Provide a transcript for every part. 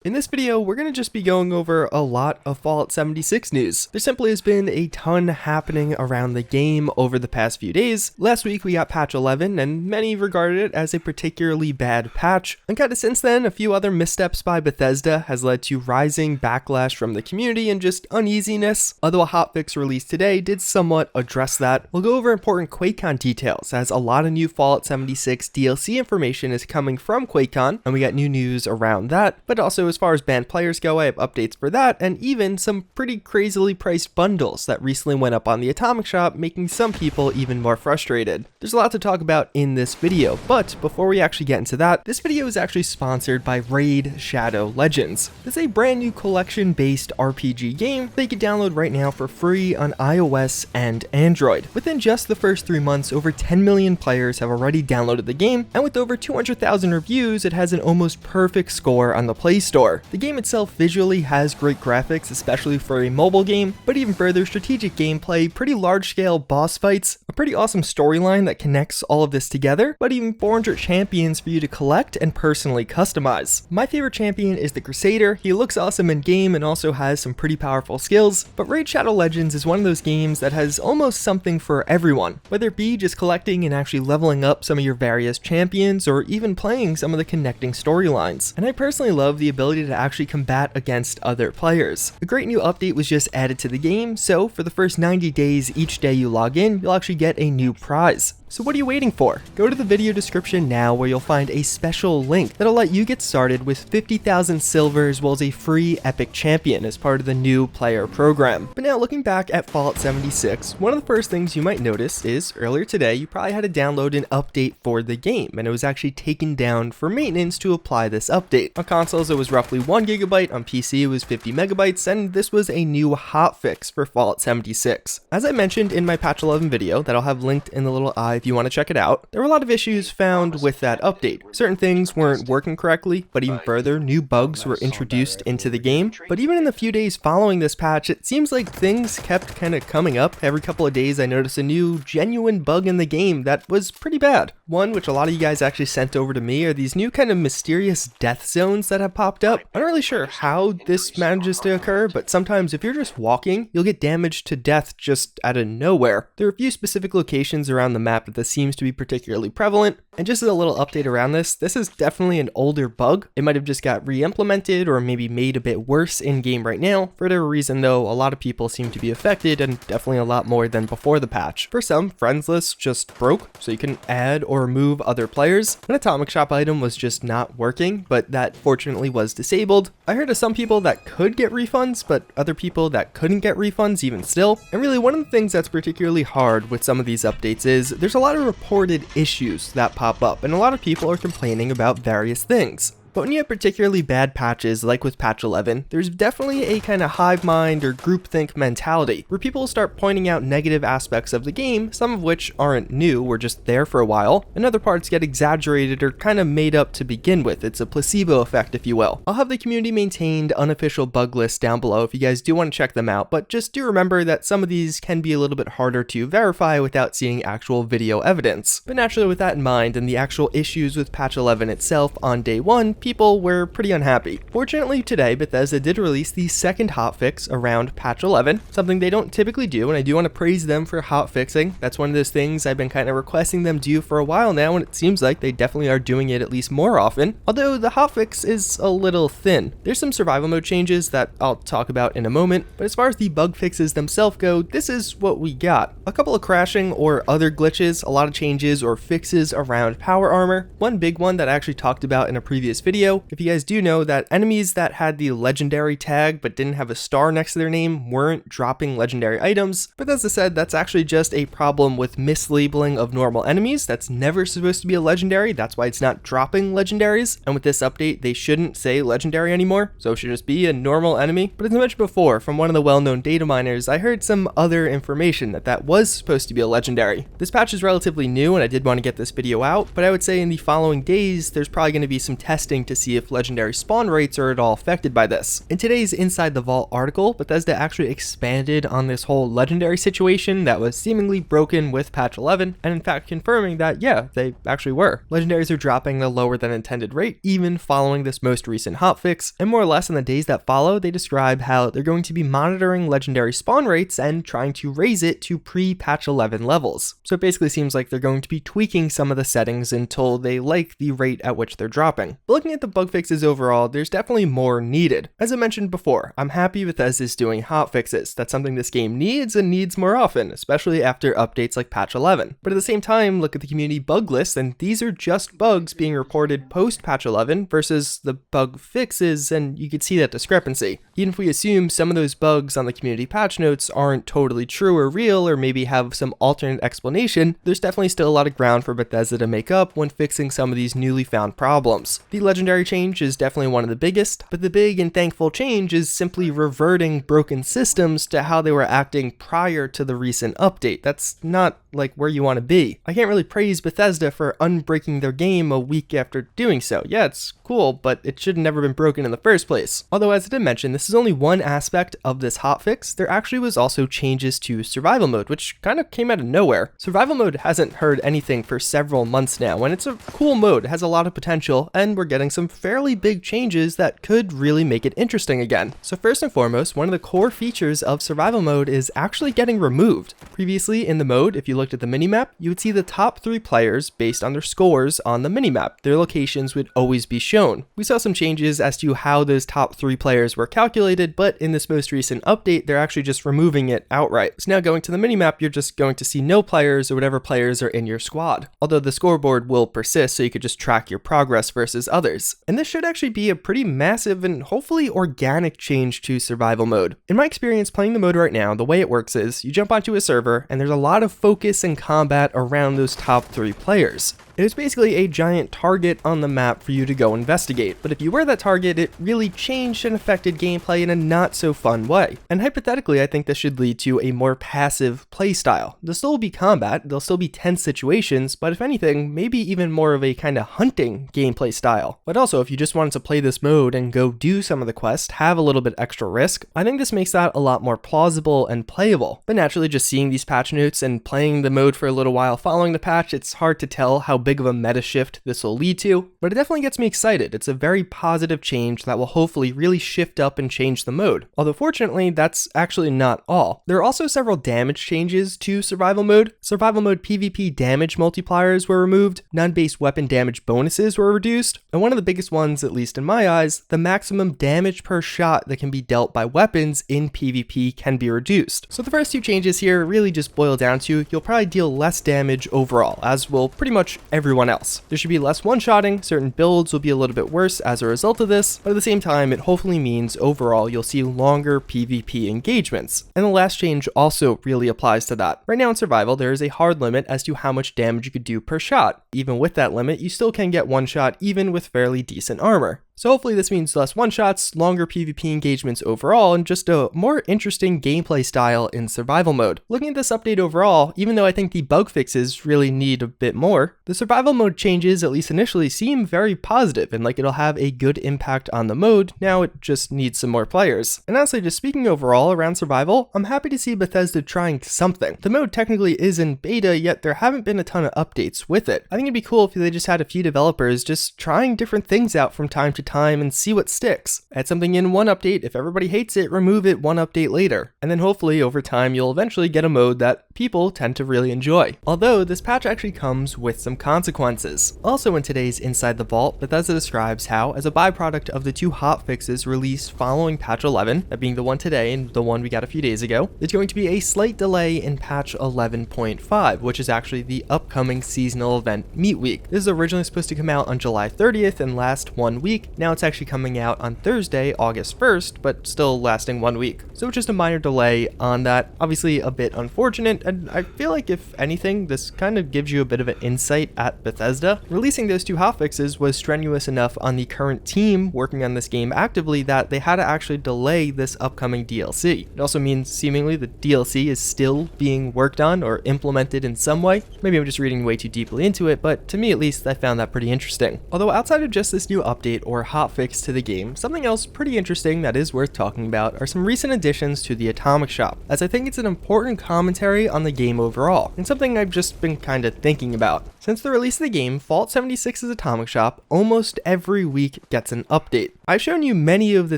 In this video, we're going to just be going over a lot of Fallout 76 news. There simply has been a ton happening around the game over the past few days. Last week we got patch 11, and many regarded it as a particularly bad patch. And kinda since then, a few other missteps by Bethesda has led to rising backlash from the community and just uneasiness. Although a hotfix released today did somewhat address that. We'll go over important Quakecon details, as a lot of new Fallout 76 DLC information is coming from Quakecon, and we got new news around that, but also as far as banned players go, I have updates for that, and even some pretty crazily priced bundles that recently went up on the Atomic Shop, making some people even more frustrated. There's a lot to talk about in this video, but before we actually get into that, this video is actually sponsored by Raid Shadow Legends. This is a brand new collection-based RPG game that you can download right now for free on iOS and Android. Within just the first 3 months, over 10 million players have already downloaded the game, and with over 200,000 reviews, it has an almost perfect score on the Play Store. The game itself visually has great graphics, especially for a mobile game, but even further strategic gameplay, pretty large-scale boss fights, a pretty awesome storyline that connects all of this together, but even 400 champions for you to collect and personally customize. My favorite champion is the Crusader. He looks awesome in game and also has some pretty powerful skills, but Raid Shadow Legends is one of those games that has almost something for everyone, whether it be just collecting and actually leveling up some of your various champions, or even playing some of the connecting storylines. And I personally love the ability to actually combat against other players. A great new update was just added to the game, so for the first 90 days each day you log in, you'll actually get a new prize. So what are you waiting for? Go to the video description now, where you'll find a special link that'll let you get started with 50,000 silver as well as a free epic champion as part of the new player program. But now, looking back at Fallout 76, one of the first things you might notice is earlier today you probably had to download an update for the game, and it was actually taken down for maintenance to apply this update. On consoles it was roughly 1 GB, on PC it was 50 megabytes, and this was a new hotfix for Fallout 76. As I mentioned in my patch 11 video that I'll have linked in the little eye if you want to check it out, there were a lot of issues found with that update. Certain things weren't working correctly, but even further, new bugs were introduced into the game. But even in the few days following this patch, it seems like things kept kind of coming up. Every couple of days I noticed a new genuine bug in the game that was pretty bad. One, which a lot of you guys actually sent over to me, are these new kind of mysterious death zones that have popped up. I'm not really sure how this manages to occur, but sometimes if you're just walking, you'll get damaged to death just out of nowhere. There are a few specific locations around the map that this seems to be particularly prevalent, and just as a little update around this is definitely an older bug. It might have just got re-implemented or maybe made a bit worse in game right now. For whatever reason though, a lot of people seem to be affected, and definitely a lot more than before the patch. For some, friends lists just broke, so you can add or remove other players. An Atomic Shop item was just not working, but that fortunately was disabled. I heard of some people that could get refunds, but other people that couldn't get refunds even still. And really, one of the things that's particularly hard with some of these updates is there's a lot of reported issues that pop up, and a lot of people are complaining about various things. But when you have particularly bad patches like with patch 11, there's definitely a kind of hive mind or groupthink mentality, where people start pointing out negative aspects of the game, some of which aren't new, were just there for a while, and other parts get exaggerated or kind of made up to begin with. It's a placebo effect, if you will. I'll have the community maintained unofficial bug lists down below if you guys do want to check them out, but just do remember that some of these can be a little bit harder to verify without seeing actual video evidence. But naturally, with that in mind and the actual issues with patch 11 itself on day 1, people were pretty unhappy. Fortunately today, Bethesda did release the second hotfix around patch 11, something they don't typically do, and I do want to praise them for hotfixing. That's one of those things I've been kind of requesting them do for a while now, and it seems like they definitely are doing it at least more often, although the hotfix is a little thin. There's some survival mode changes that I'll talk about in a moment, but as far as the bug fixes themselves go, this is what we got. A couple of crashing or other glitches, a lot of changes or fixes around power armor. One big one that I actually talked about in a previous video, if you guys do know, that enemies that had the legendary tag but didn't have a star next to their name weren't dropping legendary items. But as I said, that's actually just a problem with mislabeling of normal enemies. That's never supposed to be a legendary, that's why it's not dropping legendaries, and with this update they shouldn't say legendary anymore, so it should just be a normal enemy. But as I mentioned before, from one of the well-known data miners, I heard some other information that was supposed to be a legendary. This patch is relatively new and I did want to get this video out, but I would say in the following days there's probably going to be some testing looking to see if legendary spawn rates are at all affected by this. In today's Inside the Vault article, Bethesda actually expanded on this whole legendary situation that was seemingly broken with patch 11, and in fact confirming that, yeah, they actually were. Legendaries are dropping at a lower than intended rate, even following this most recent hotfix, and more or less in the days that follow, they describe how they're going to be monitoring legendary spawn rates and trying to raise it to pre-patch 11 levels. So it basically seems like they're going to be tweaking some of the settings until they like the rate at which they're dropping. But looking at the bug fixes overall, there's definitely more needed. As I mentioned before, I'm happy Bethesda's doing hotfixes. That's something this game needs and needs more often, especially after updates like patch 11. But at the same time, look at the community bug list, and these are just bugs being reported post patch 11 versus the bug fixes, and you could see that discrepancy. Even if we assume some of those bugs on the community patch notes aren't totally true or real, or maybe have some alternate explanation, there's definitely still a lot of ground for Bethesda to make up when fixing some of these newly found problems. The legendary change is definitely one of the biggest, but the big and thankful change is simply reverting broken systems to how they were acting prior to the recent update. That's not like where you want to be. I can't really praise Bethesda for unbreaking their game a week after doing so. Yeah, it's cool, but it should have never been broken in the first place. Although, as I did mention, this is only one aspect of this hotfix. There actually was also changes to survival mode, which kind of came out of nowhere. Survival mode hasn't heard anything for several months now, and it's a cool mode, it has a lot of potential, and we're getting some fairly big changes that could really make it interesting again. So first and foremost, one of the core features of survival mode is actually getting removed. Previously in the mode, if you looked at the minimap, you would see the top 3 players based on their scores on the minimap. Their locations would always be shown. We saw some changes as to how those top 3 players were calculated, but in this most recent update, they're actually just removing it outright. So now going to the minimap, you're just going to see no players or whatever players are in your squad. Although the scoreboard will persist, so you could just track your progress versus others. And this should actually be a pretty massive and hopefully organic change to survival mode. In my experience playing the mode right now, the way it works is you jump onto a server and there's a lot of focus and combat around those top 3 players. It is basically a giant target on the map for you to go investigate, but if you were that target, it really changed and affected gameplay in a not so fun way. And hypothetically, I think this should lead to a more passive playstyle. There'll still be combat, there'll still be tense situations, but if anything, maybe even more of a kind of hunting gameplay style. But also, if you just wanted to play this mode and go do some of the quests, have a little bit extra risk, I think this makes that a lot more plausible and playable. But naturally, just seeing these patch notes and playing the mode for a little while following the patch, it's hard to tell how big of a meta shift this will lead to, but it definitely gets me excited. It's a very positive change that will hopefully really shift up and change the mode. Although fortunately, that's actually not all. There are also several damage changes to survival mode. Survival mode PvP damage multipliers were removed, non-base weapon damage bonuses were reduced, and one of the biggest ones, at least in my eyes, the maximum damage per shot that can be dealt by weapons in PvP can be reduced. So the first 2 changes here really just boil down to you'll probably deal less damage overall, as will pretty much everyone else. There should be less one-shotting, certain builds will be a little bit worse as a result of this, but at the same time, it hopefully means overall you'll see longer PvP engagements. And the last change also really applies to that. Right now in survival, there is a hard limit as to how much damage you could do per shot. Even with that limit, you still can get one shot even with fairly decent armor. So hopefully this means less one-shots, longer PvP engagements overall, and just a more interesting gameplay style in survival mode. Looking at this update overall, even though I think the bug fixes really need a bit more, the survival mode changes, at least initially, seem very positive and like it'll have a good impact on the mode. Now it just needs some more players. And honestly, just speaking overall around survival, I'm happy to see Bethesda trying something. The mode technically is in beta, yet there haven't been a ton of updates with it. I think it'd be cool if they just had a few developers just trying different things out from time to time and see what sticks. Add something in one update, if everybody hates it, remove it one update later. And then hopefully over time you'll eventually get a mode that people tend to really enjoy. Although this patch actually comes with some consequences. Also in today's Inside the Vault, Bethesda describes how, as a byproduct of the 2 hotfixes released following patch 11, that being the one today and the one we got a few days ago, there's going to be a slight delay in patch 11.5, which is actually the upcoming seasonal event Meat Week. This is originally supposed to come out on July 30th and last 1 week. Now it's actually coming out on Thursday, August 1st, but still lasting 1 week. So just a minor delay on that, obviously a bit unfortunate, and I feel like if anything, this kind of gives you a bit of an insight at Bethesda. Releasing those two hotfixes was strenuous enough on the current team working on this game actively that they had to actually delay this upcoming DLC. It also means seemingly the DLC is still being worked on or implemented in some way. Maybe I'm just reading way too deeply into it, but to me at least, I found that pretty interesting. Although outside of just this new update or hotfix to the game, something else pretty interesting that is worth talking about are some recent additions to the Atomic Shop, as I think it's an important commentary on the game overall, and something I've just been kind of thinking about. Since the release of the game, Fallout 76's Atomic Shop almost every week gets an update. I've shown you many of the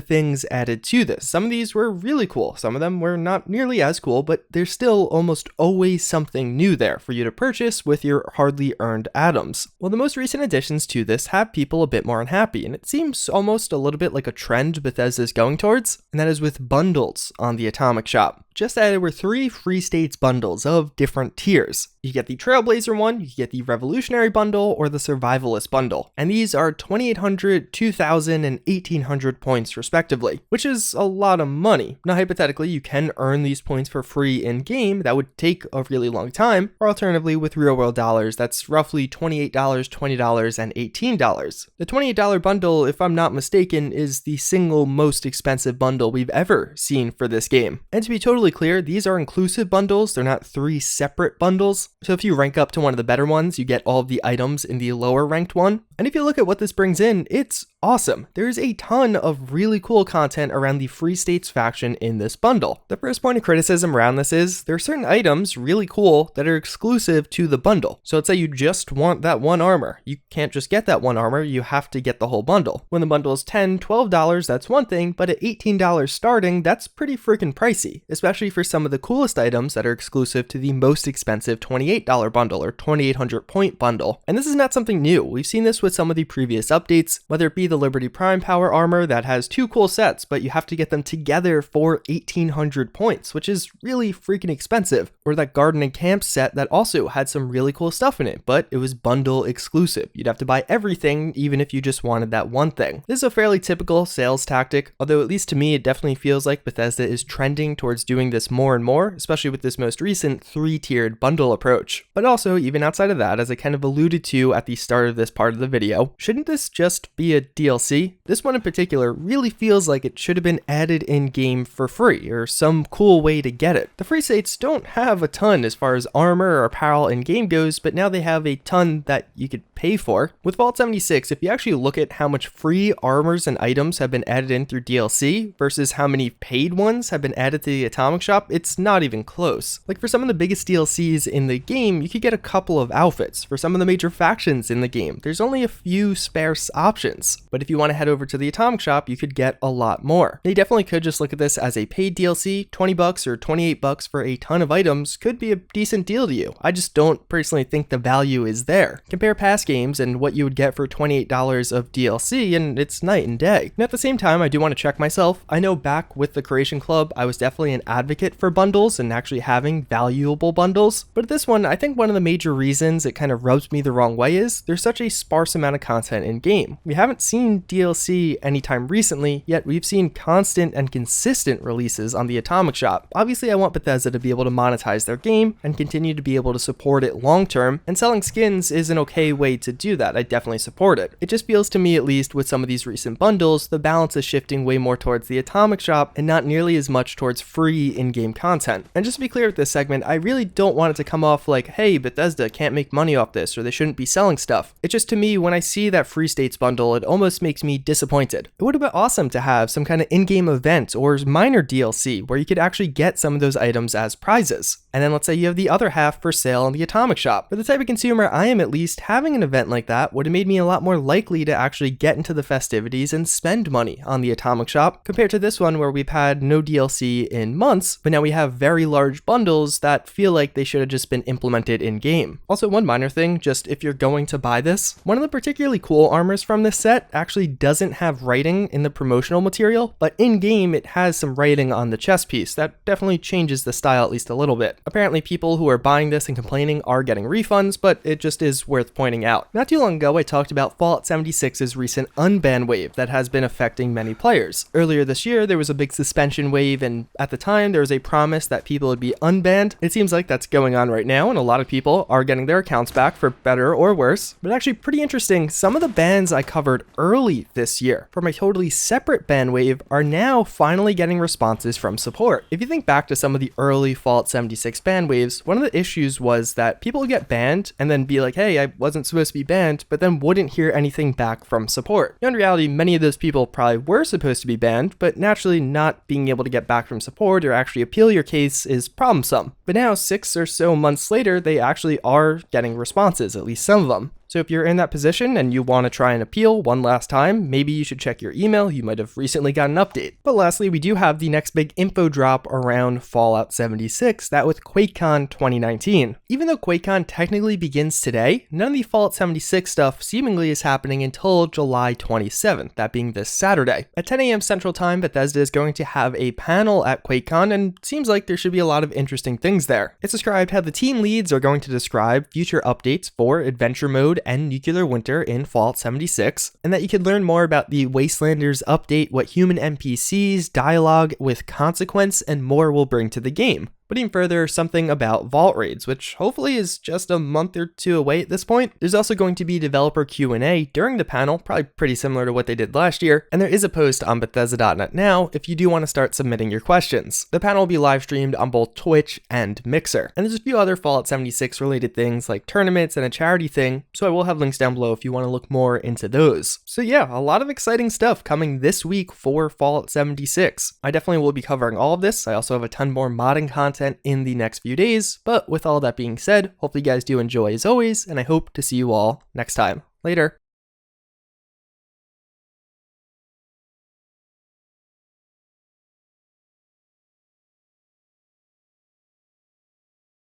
things added to this. Some of these were really cool, some of them were not nearly as cool, but there's still almost always something new there for you to purchase with your hardly earned atoms. Well, the most recent additions to this have people a bit more unhappy, and it seems almost a little bit like a trend Bethesda is going towards, and that is with bundles on the Atomic Shop. Just added were 3 free states bundles of different tiers. You get the Trailblazer one, you get the Revolutionary bundle, or the Survivalist bundle. And these are 2,800, 2,000, and 1,800 points respectively, which is a lot of money. Now hypothetically, you can earn these points for free in-game. That would take a really long time, or alternatively with real-world dollars, that's roughly $28, $20, and $18. The $28 bundle, if I'm not mistaken, is the single most expensive bundle we've ever seen for this game. And to be totally clear, these are inclusive bundles, they're not 3 separate bundles. So if you rank up to one of the better ones, you get all of the items in the lower ranked one. And if you look at what this brings in, it's awesome. There's a ton of really cool content around the Free States faction in this bundle. The first point of criticism around this is there are certain items really cool that are exclusive to the bundle. So let's say you just want that one armor. You can't just get that one armor, you have to get the whole bundle. When the bundle is $10, $12, that's one thing, but at $18 starting, that's pretty freaking pricey, especially for some of the coolest items that are exclusive to the most expensive $28 bundle or 2,800 point bundle. And this is not something new. We've seen this with some of the previous updates, whether it be the Liberty Prime Power armor that has 2 cool sets, but you have to get them together for 1,800 points, which is really freaking expensive, or that Garden and Camp set that also had some really cool stuff in it, but it was bundle exclusive. You'd have to buy everything even if you just wanted that one thing. This is a fairly typical sales tactic, although at least to me it definitely feels like Bethesda is trending towards doing this more and more, especially with this most recent 3-tiered bundle approach. But also, even outside of that, as I kind of alluded to at the start of this part of the video, shouldn't this just be a DLC? This one in particular really feels like it should have been added in-game for free, or some cool way to get it. The free states don't have a ton as far as armor or apparel in-game goes, but now they have a ton that you could pay for. With Fallout 76, if you actually look at how much free armors and items have been added in through DLC versus how many paid ones have been added to the Atomic Shop, it's not even close. Like for some of the biggest DLCs in the game, you could get a couple of outfits. For some of the major factions in the game, there's only a few sparse options. But if you want to head over to the Atomic Shop, you could get a lot more. They definitely could just look at this as a paid DLC. $20 or $28 for a ton of items could be a decent deal to you. I just don't personally think the value is there. Compare past games and what you would get for $28 of DLC, and it's night and day. And at the same time, I do want to check myself. I know back with the Creation Club, I was definitely an advocate for bundles and actually having valuable bundles. But this one, I think one of the major reasons it kind of rubs me the wrong way is there's such a sparse amount of content in game. We haven't seen DLC anytime recently, yet we've seen constant and consistent releases on the Atomic Shop. Obviously, I want Bethesda to be able to monetize their game and continue to be able to support it long term, and selling skins is an okay way to do that. I definitely support it. It just feels to me, at least with some of these recent bundles, the balance is shifting way more towards the Atomic Shop and not nearly as much towards free in-game content. And just to be clear with this segment, I really don't want it to come off like, hey, Bethesda can't make money off this, or they shouldn't be selling stuff. It's just to me, when I see that Free States bundle, it almost makes me disappointed. It would have been awesome to have some kind of in-game event or minor DLC where you could actually get some of those items as prizes. And then let's say you have the other half for sale in the Atomic Shop. For the type of consumer I am, at least, having an event like that would have made me a lot more likely to actually get into the festivities and spend money on the Atomic Shop, compared to this one where we've had no DLC in months, but now we have very large bundles that feel like they should have just been implemented in-game. Also, one minor thing, just if you're going to buy this, one of the particularly cool armors from this set actually doesn't have writing in the promotional material, but in-game it has some writing on the chest piece. That definitely changes the style at least a little bit. Apparently people who are buying this and complaining are getting refunds, but it just is worth pointing out. Not too long ago I talked about Fallout 76's recent unban wave that has been affecting many players. Earlier this year there was a big suspension wave, and at the time there was a promise that people would be unbanned. It seems like that's going on right now, and a lot of people are getting their accounts back for better or worse. But actually pretty interesting, some of the bans I covered early this year from a totally separate ban wave are now finally getting responses from support. If you think back to some of the early Fallout 76 ban waves, one of the issues was that people would get banned and then be like, hey, I wasn't supposed to be banned, but then wouldn't hear anything back from support. In reality, many of those people probably were supposed to be banned, but naturally not being able to get back from support or actually appeal your case is problemsome. But now 6 or so months later, they actually are getting responses, at least some of them. So if you're in that position and you want to try and appeal one last time, maybe you should check your email. You might have recently got an update. But lastly, we do have the next big info drop around Fallout 76, that with Quakecon 2019. Even though Quakecon technically begins today, none of the Fallout 76 stuff seemingly is happening until July 27th, that being this Saturday. At 10 a.m. Central Time, Bethesda is going to have a panel at Quakecon, and seems like there should be a lot of interesting things there. It's described how the team leads are going to describe future updates for Adventure Mode and Nuclear Winter in Fallout 76, and that you can learn more about the Wastelanders update, what human NPCs, dialogue with consequence, and more will bring to the game. But even further, something about vault raids, which hopefully is just a month or two away at this point. There's also going to be developer Q&A during the panel, probably pretty similar to what they did last year, and there is a post on Bethesda.net now if you do want to start submitting your questions. The panel will be live streamed on both Twitch and Mixer, and there's a few other Fallout 76 related things like tournaments and a charity thing, so I will have links down below if you want to look more into those. So yeah, a lot of exciting stuff coming this week for Fallout 76. I definitely will be covering all of this. I also have a ton more modding content in the next few days, but with all that being said, hopefully you guys do enjoy as always, and I hope to see you all next time. Later.